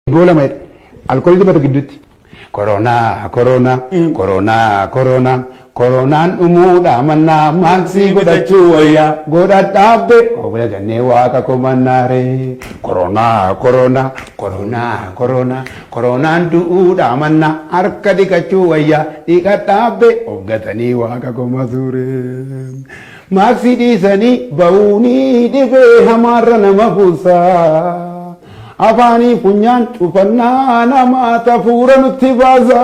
Gola mai alkol dibatu giddutti corona corona corona corona coronaan dhumuudha mannaa maaksii godhachuu wayya godhadhaabbe obbola jannee waaqa komannaare corona corona corona corona coronaan du'uudha mannaa harka dhiqachuu wayya dhiqadhaabbe obgatanii waaqa komasuure maaksii dhiisanii ba'uunii dhibee hamaarra nama buusaa Afani funyan cufanna nama tafura nuttibaza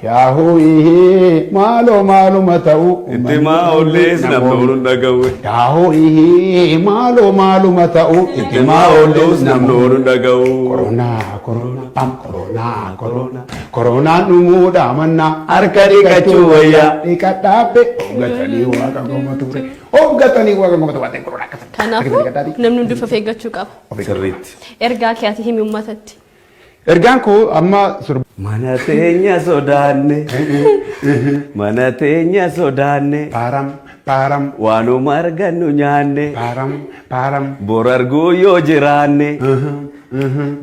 ya hoyi malo malo matau itima oles namnurun dagawe ya hoyi malo malo matau itima oles namnurun dagawe corona corona pam corona corona corona numuda manna arkari kachuwaya ikatabe ogatani waga gomature ogatani waga gomature corona kanafu namnu dufa feegachu qaba sirriitti ergaa kiyati himi ummatatti ergaan ko amma mana teenya sodaanne param param waanuma argannu nyaanne param borarguu yoo jiraanne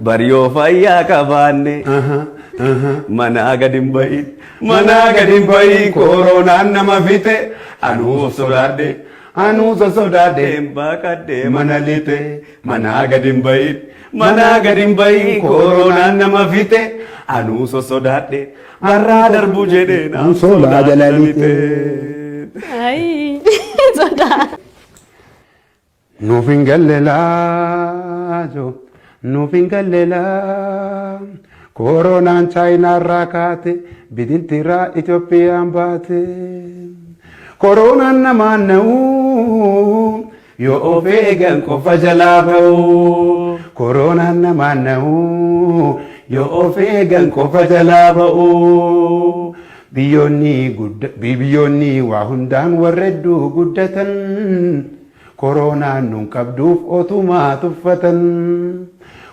baryoo fayyaa qabaanne mana gadin bayin koronaan nama fite anuuf sodaadhe baakadhe mana lite mana gadin bayin koronaan nama fite anuuf sodaadhe barraa darbu jedhee naaf sodaa jalalite ay soda Nufin gallela Coronaan China rakate bidintira Ethiopian bate Coronaan namaan na'u yo ofeegan qofa jalaa ba'u Coronaan namaan na'u yo ofeegan qofa jalaa ba'u biyyoonni waa hundaan warredduu guddatan Coronaan nun qabduuf otumaa tuffatan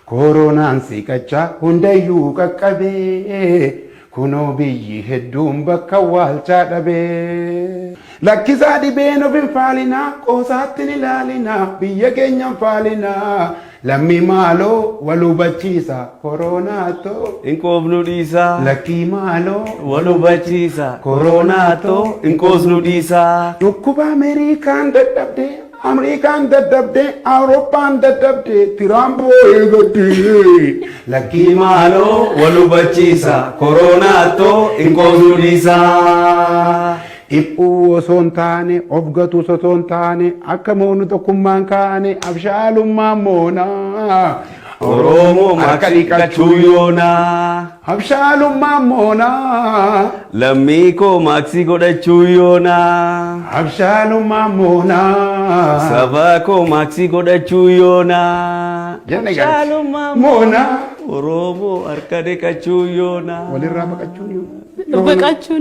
Coronaan siqachaa hundayyuu qaqqabee kunoo biyyi hedduun bakka waalchaa dhabee lakkisaa dhibeen of hin faalinaa qoosaattin ilaalinaa biyya keenyan faalinaa lammii maaloo wal hubachiisa Coronaattoo hin qoofnu dhiisaa lakkii maaloo wal hubachiisa Coronaattoo hin qoosnu dhiisaa dhukkuba Amerikaan dadhabde Awurooppaan dadhabde Tirampoo eegatte lakkii maaloo wal hubachiisa Coronaattoo hin qoosnu dhiisaa Dhiphuu osoo hin taane of gatu osoo hin taane akka moonu tokkummaan kaane abshaalummaan moonaa Oromoo harka dhiqachuu yoonaa abshaalummaan moonaa lammii koo maaksii godhachuu yoonaa abshaalummaan moonaa saba koo maaksii godhachuu yoonaa abshaalummaan moonaa Oromoo harka dhiqachuu yoonaa walirraa baqachuu baqachuu